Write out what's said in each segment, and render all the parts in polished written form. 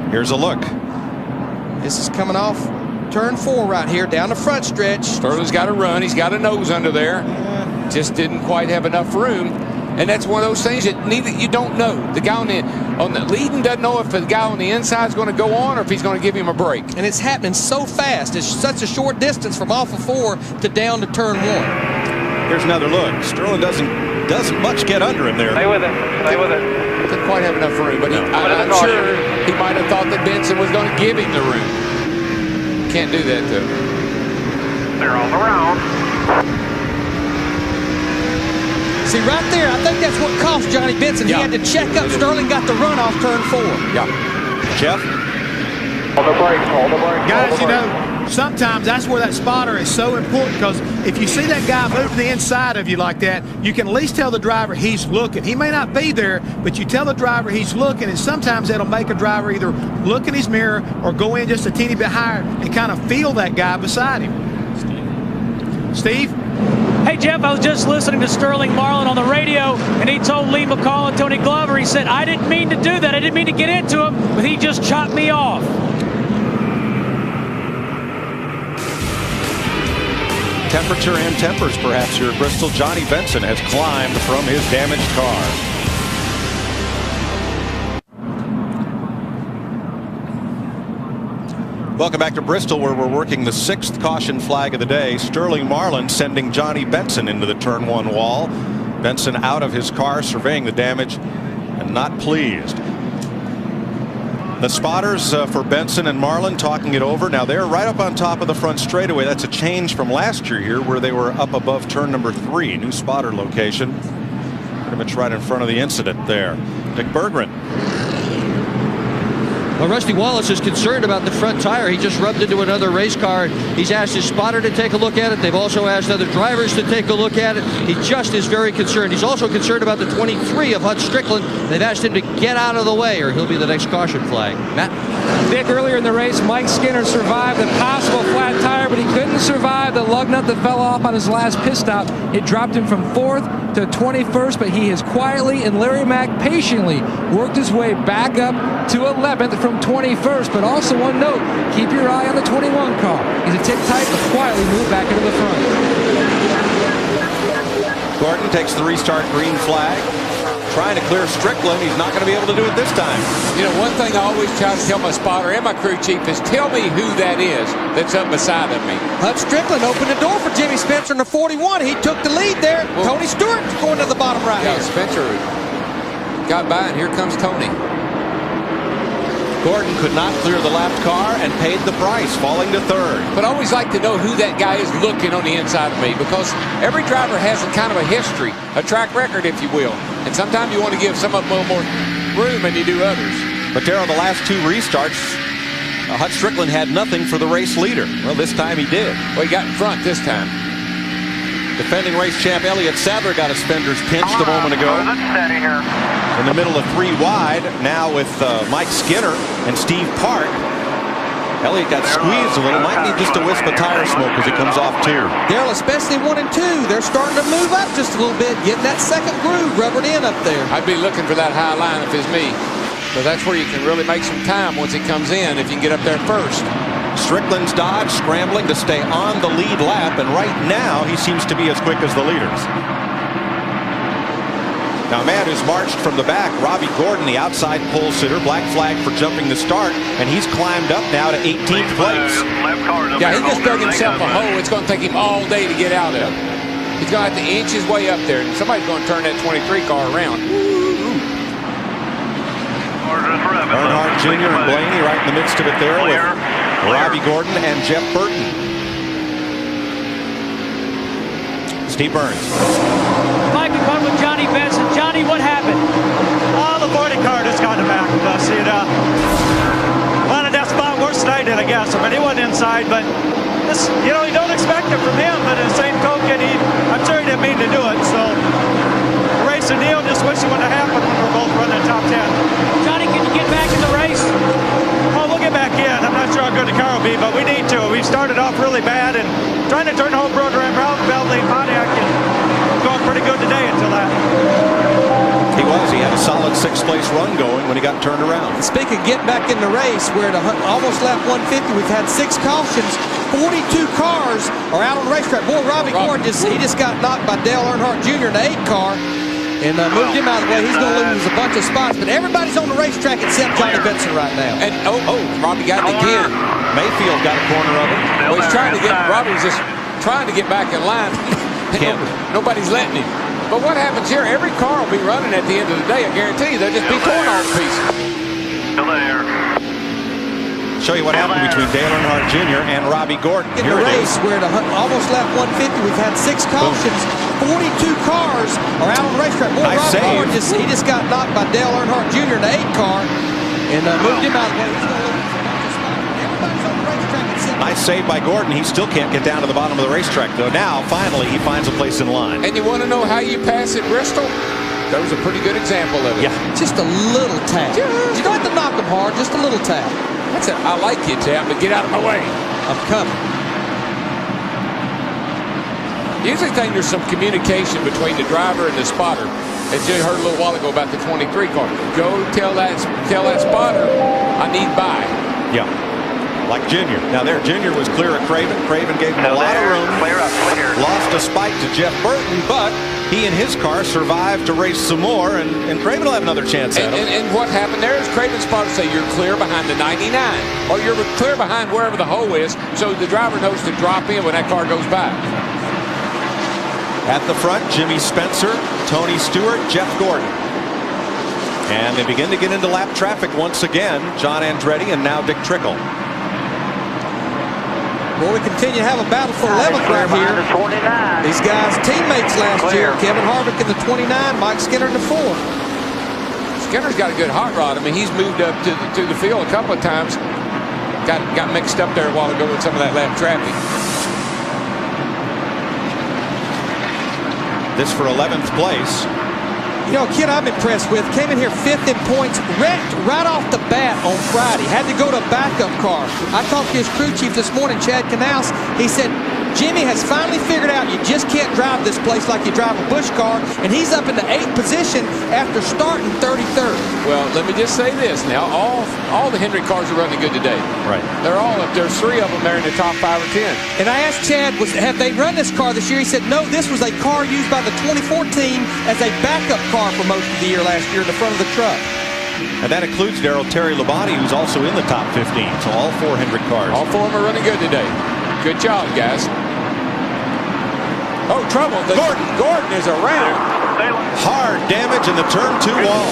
Here's a look. This is coming off turn 4 right here down the front stretch. Sterling's got to run. He's got a nose under there. Just didn't quite have enough room. And that's one of those things that you don't know. The guy on the leading doesn't know if the guy on the inside is going to go on or if he's going to give him a break. And it's happening so fast. It's such a short distance from off of 4 to down to turn 1. Here's another look. Sterling doesn't much get under him there. Stay with it. Stay with it. Didn't quite have enough room, but I'm sure he might have thought that Benson was going to give him the room. Can't do that, though. They're all around. See, right there, I think that's what cost Johnny Benson. Yeah. He had to check up. Sterling got the run off turn 4. Yeah. Jeff? Hold the brakes. Hold the brakes. Guys, you know, sometimes that's where that spotter is so important, because if you see that guy move to the inside of you like that, you can at least tell the driver he's looking. He may not be there, but you tell the driver he's looking, and sometimes that'll make a driver either look in his mirror or go in just a teeny bit higher and kind of feel that guy beside him. Steve? Hey, Jeff, I was just listening to Sterling Marlin on the radio, and he told Lee McCall and Tony Glover, he said, I didn't mean to do that. I didn't mean to get into him, but he just chopped me off. Temperature and tempers perhaps here at Bristol. Johnny Benson has climbed from his damaged car. Welcome back to Bristol, where we're working the 6th caution flag of the day. Sterling Marlin sending Johnny Benson into the turn 1 wall. Benson out of his car, surveying the damage and not pleased. The spotters for Benson and Marlin talking it over. Now they're right up on top of the front straightaway. That's a change from last year here, where they were up above turn number 3. New spotter location. Pretty much right in front of the incident there. Dick Berggren. Well, Rusty Wallace is concerned about the front tire. He just rubbed into another race car. He's asked his spotter to take a look at it. They've also asked other drivers to take a look at it. He just is very concerned. He's also concerned about the 23 of Hut Strickland. They've asked him to get out of the way, or he'll be the next caution flag. Matt? Dick, earlier in the race, Mike Skinner survived the possible flat tire, but he couldn't survive the lug nut that fell off on his last pit stop. It dropped him from 4th to 21st, but he has quietly and Larry Mack patiently worked his way back up to 11th from 21st. But also one note, keep your eye on the 21 car. He's a tick tight, but quietly move back into the front. Gordon takes the restart green flag. Trying to clear Strickland. He's not going to be able to do it this time. You know, one thing I always try to tell my spotter and my crew chief is tell me who that is that's up beside of me. Hut Strickland opened the door for Jimmy Spencer in the 41. He took the lead there. Well, Tony Stewart's going to the bottom right Yeah, here. Spencer got by, and here comes Tony. Gordon could not clear the lapped car and paid the price, falling to 3rd. But I always like to know who that guy is looking on the inside of me, because every driver has a kind of a history, a track record, if you will. And sometimes you want to give some of them a little more room than you do others. But there on the last 2 restarts, Hut Strickland had nothing for the race leader. Well, this time he did. Well, he got in front this time. Defending race champ Elliott Sadler got his fenders pinched a moment ago. Steady here. In the middle of 3 wide, now with Mike Skinner and Steve Park. Elliott got squeezed a little. Might need just a wisp of tire smoke as he comes off 2. Daryl, especially 1 and 2, they're starting to move up just a little bit, getting that second groove rubbered in up there. I'd be looking for that high line if it's me, because that's where you can really make some time once it comes in, if you can get up there first. Strickland's Dodge scrambling to stay on the lead lap, and right now he seems to be as quick as the leaders. Now, a man who's marched from the back, Robbie Gordon, the outside pole sitter, black flag for jumping the start, and he's climbed up now to 18th place. Yeah, he just dug himself a hole. It's going to take him all day to get out of. He's going to have to inch his way up there, and somebody's going to turn that 23 car around. Earnhardt Jr. and Blaney right in the midst of it there with Robbie Gordon and Jeff Burton. Steve Burns. Mike McCall with Johnny Benson. Johnny, what happened? Oh, the 40 car just got the back of us. It landed that spot worse than I did, I guess. I mean, he wasn't inside, but this, you know, you don't expect it from him. But in the same token, I'm sure he didn't mean to do it. So, race and deal, just wish it would have happened when we're both running top 10. Johnny, can you get back in the race? Oh, we'll get back in. I'm not sure how good the car will be, but we need to. We started off really bad and trying to turn the whole program around, Bentley, Pontiac, and going pretty good today until that. He was. He had a solid 6th place run going when he got turned around. Speaking of getting back in the race, we're at almost lap 150. We've had 6 cautions. 42 cars are out on the racetrack. Boy, Robbie Gordon just got knocked by Dale Earnhardt Jr. in the 8 car and moved him out of the way. He's going to lose a bunch of spots, but everybody's on the racetrack except Johnny Benson right now. And Robbie got it again. Mayfield got a corner of it. Well, he's trying to get. Robbie's just trying to get back in line. Nobody's letting him. But what happens here? Every car will be running at the end of the day. I guarantee you, they'll just be torn all to pieces. Still there. Show you what happened between Dale Earnhardt Jr. and Robbie Gordon. In the race, we're at almost lap 150. We've had 6 cautions. 42 cars are out on the racetrack. Boy, Nice Robbie save. Gordon just got knocked by Dale Earnhardt Jr. in the 8 car and moved him out of the way. He's going to lose a bunch of spots. Everybody's on the racetrack except Nice save by Gordon. He still can't get down to the bottom of the racetrack, though. Now, finally, he finds a place in line. And you want to know how you pass at Bristol? That was a pretty good example of it. Yeah. just a little tap. You don't have to knock him hard, just a little tap. That's it. I like you, Tap, but get out of my way. I'm coming. Usually think there's some communication between the driver and the spotter. As you heard a little while ago about the 23 car. Go tell that spotter I need by. Yeah. Like Junior. Now there, Junior was clear of Craven. Craven gave him a lot of room. Clear up, clear. Lost a spike to Jeff Burton, but he and his car survived to race some more, and Craven will have another chance at him. And what happened there is Craven's spotter say you're clear behind the 99, or you're clear behind wherever the hole is, so the driver knows to drop in when that car goes by. At the front, Jimmy Spencer, Tony Stewart, Jeff Gordon. And they begin to get into lap traffic once again. John Andretti and now Dick Trickle. Well, we continue to have a battle for 11th right here. These guys, teammates last year. Kevin Harvick in the 29, Mike Skinner in the 4. Skinner's got a good hot rod. I mean, he's moved up to the field a couple of times. Got mixed up there a while ago with some of that lap traffic. This for 11th place. You know, a kid I'm impressed with came in here 5th in points, wrecked right off the bat on Friday. Had to go to a backup car. I talked to his crew chief this morning, Chad Knaus. He said, Jimmy has finally figured out you just can't drive this place like you drive a Busch car, and he's up in the 8th position after starting 33rd. Well, let me just say this now. All the Henry cars are running good today. Right. They're all up. There's 3 of them there in the top 5 or 10. And I asked Chad, have they run this car this year? He said, no, this was a car used by the 24 team as a backup car for most of the year last year in the front of the truck. And that includes Terry Labonte, who's also in the top 15. So all 4 Hendrick cars. All 4 of them are running good today. Good job, guys. Oh, trouble. Gordon is around. Hard damage in the turn 2 wall.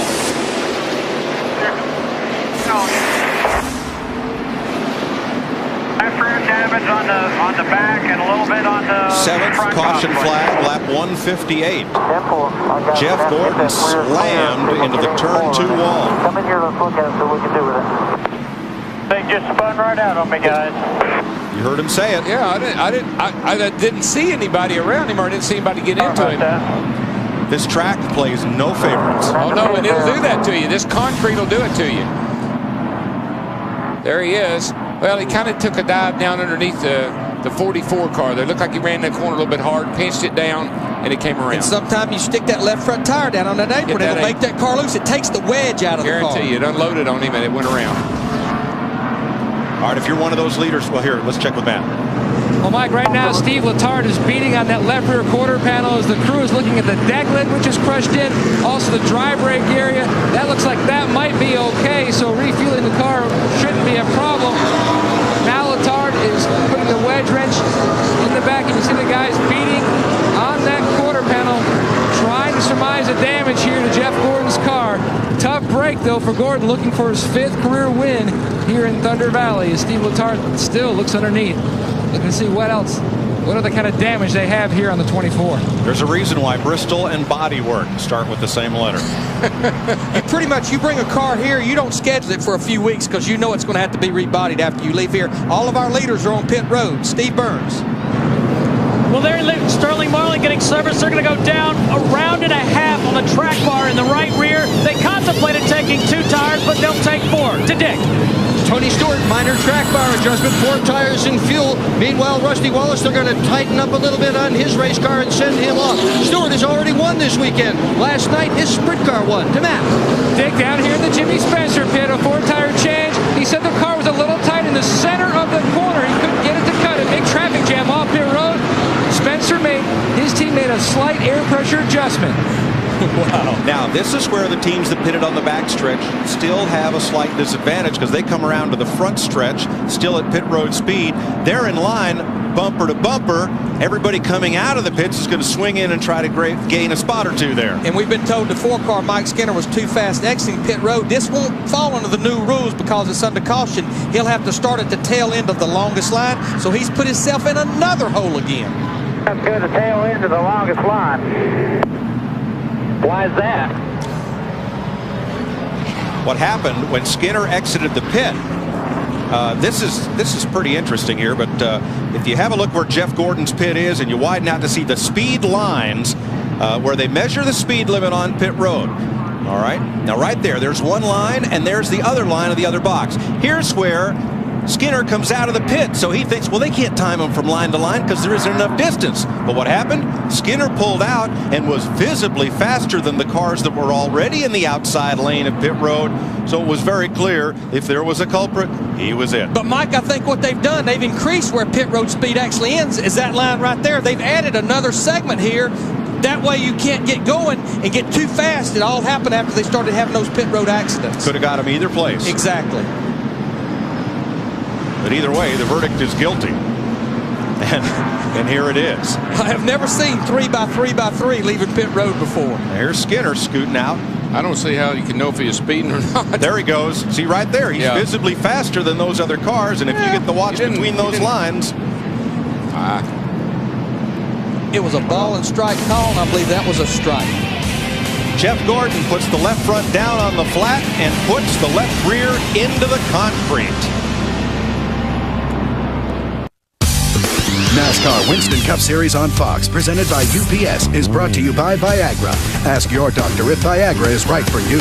After damage on the back and a little bit on the 7th front caution console. flag, lap 158. Jeff Gordon slammed into the turn 2 wall. Come in here, let's look at it, see what we can do with it. Thing just spun right out on me, guys. You heard him say it. Yeah, I didn't see anybody around him, or I didn't see anybody get into him. This track plays no favorites. Oh no, and it'll do that to you. This concrete will do it to you. There he is. Well, he kind of took a dive down underneath the 44 car. They looked like he ran that corner a little bit hard, pinched it down, and it came around. And sometimes you stick that left front tire down on that apron, it'll make that car loose. It takes the wedge out of the car. Guarantee you, it unloaded on him and it went around. All right, if you're one of those leaders, well, here, let's check with Matt. Well, Mike, right now, Steve Letarte is beating on that left rear quarter panel as the crew is looking at the deck lid, which is crushed in. Also, the dry brake area. That looks like that might be okay, so refueling the car shouldn't be a problem. Now Letarte is putting the wedge wrench in the back, and you see the guys beating on that quarter panel, trying to surmise the damage here to Jeff Gordon's car. Tough break, though, for Gordon, looking for his 5th career win here in Thunder Valley. Steve Letarte still looks underneath, looking to see what else, what other kind of damage they have here on the 24. There's a reason why Bristol and Bodywork start with the same letter. You bring a car here, you don't schedule it for a few weeks because you know it's going to have to be rebodied after you leave here. All of our leaders are on pit road. Steve Burns. Well, there, Sterling Marlin getting service. They're going to go down a round and a half on the track bar in the right rear. They contemplated taking 2 tires, but they'll take 4. To Dick. Tony Stewart, minor track bar adjustment, 4 tires and fuel. Meanwhile, Rusty Wallace, they're going to tighten up a little bit on his race car and send him off. Stewart has already won this weekend. Last night, his sprint car won. To Matt. Dick, down here in the Jimmy Spencer pit, a 4-tire change. He said the car was a little tight in the center of the corner. He couldn't get it to cut it. Big traffic jam off pit road. His team made a slight air pressure adjustment. Wow. Now, this is where the teams that pitted on the backstretch still have a slight disadvantage because they come around to the front stretch, still at pit road speed. They're in line, bumper to bumper. Everybody coming out of the pits is going to swing in and try to gain a spot or two there. And we've been told the 4-car Mike Skinner was too fast exiting pit road. This won't fall under the new rules because it's under caution. He'll have to start at the tail end of the longest line, so he's put himself in another hole again. That's good, the tail end of the longest line. Why is that? What happened when Skinner exited the pit? This is pretty interesting here, but if you have a look where Jeff Gordon's pit is and you widen out to see the speed lines where they measure the speed limit on pit road. All right, now right there's one line and there's the other line of the other box. Here's where Skinner comes out of the pit, so he thinks, well, they can't time him from line to line because there isn't enough distance. But what happened? Skinner pulled out and was visibly faster than the cars that were already in the outside lane of pit road. So it was very clear if there was a culprit, he was it. But Mike, I think what they've done, they've increased where pit road speed actually ends, is that line right there. They've added another segment here. That way you can't get going and get too fast. It all happened after they started having those pit road accidents. Could have got him either place. Exactly. But either way, the verdict is guilty. And here it is. I have never seen 3x3x3 leaving pit road before. Here's Skinner scooting out. I don't see how you can know if he is speeding or not. There he goes. See right there. He's visibly faster than those other cars. And if you get the watch between those lines. It was a ball and strike call, and I believe that was a strike. Jeff Gordon puts the left front down on the flat and puts the left rear into the concrete. NASCAR Winston Cup Series on Fox, presented by UPS, is brought to you by Viagra. Ask your doctor if Viagra is right for you.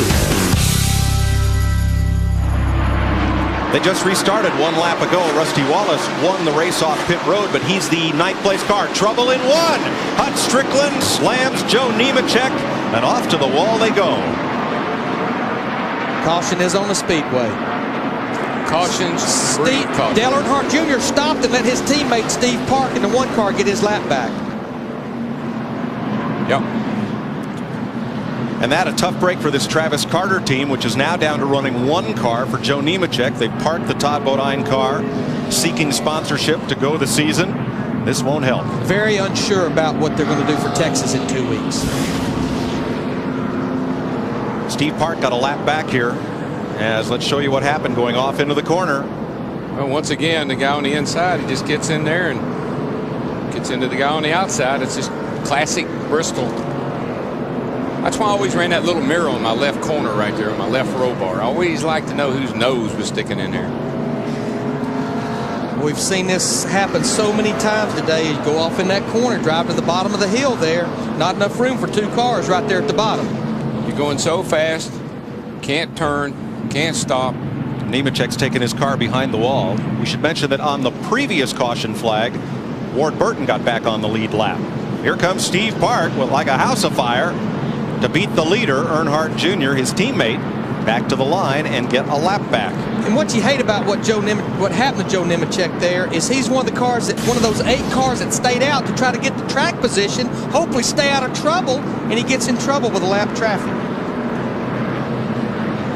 They just restarted one lap ago. Rusty Wallace won the race off pit road, but he's the ninth place car. Trouble in one. Hut Strickland slams Joe Nemechek, and off to the wall they go. Caution is on the speedway. Cautions. Dale Earnhardt Jr. stopped and let his teammate Steve Park in the 1 car get his lap back. Yep. And that a tough break for this Travis Carter team, which is now down to running 1 car for Joe Nemechek. They parked the Todd Bodine car, seeking sponsorship to go the season. This won't help. Very unsure about what they're going to do for Texas in 2 weeks. Steve Park got a lap back here. As let's show you what happened going off into the corner. Well, once again, the guy on the inside, he just gets in there and gets into the guy on the outside. It's just classic Bristol. That's why I always ran that little mirror on my left corner right there on my left row bar. I always like to know whose nose was sticking in there. We've seen this happen so many times today. You go off in that corner, drive to the bottom of the hill there. Not enough room for 2 cars right there at the bottom. You're going so fast, can't turn. Can't stop. Nemechek's taking his car behind the wall. We should mention that on the previous caution flag, Ward Burton got back on the lead lap. Here comes Steve Park with like a house of fire to beat the leader, Earnhardt Jr., his teammate, back to the line and get a lap back. And what you hate about what happened to Joe Nemechek there is he's one of those 8 cars that stayed out to try to get the track position, hopefully stay out of trouble, and he gets in trouble with the lap traffic.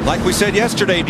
Like we said yesterday,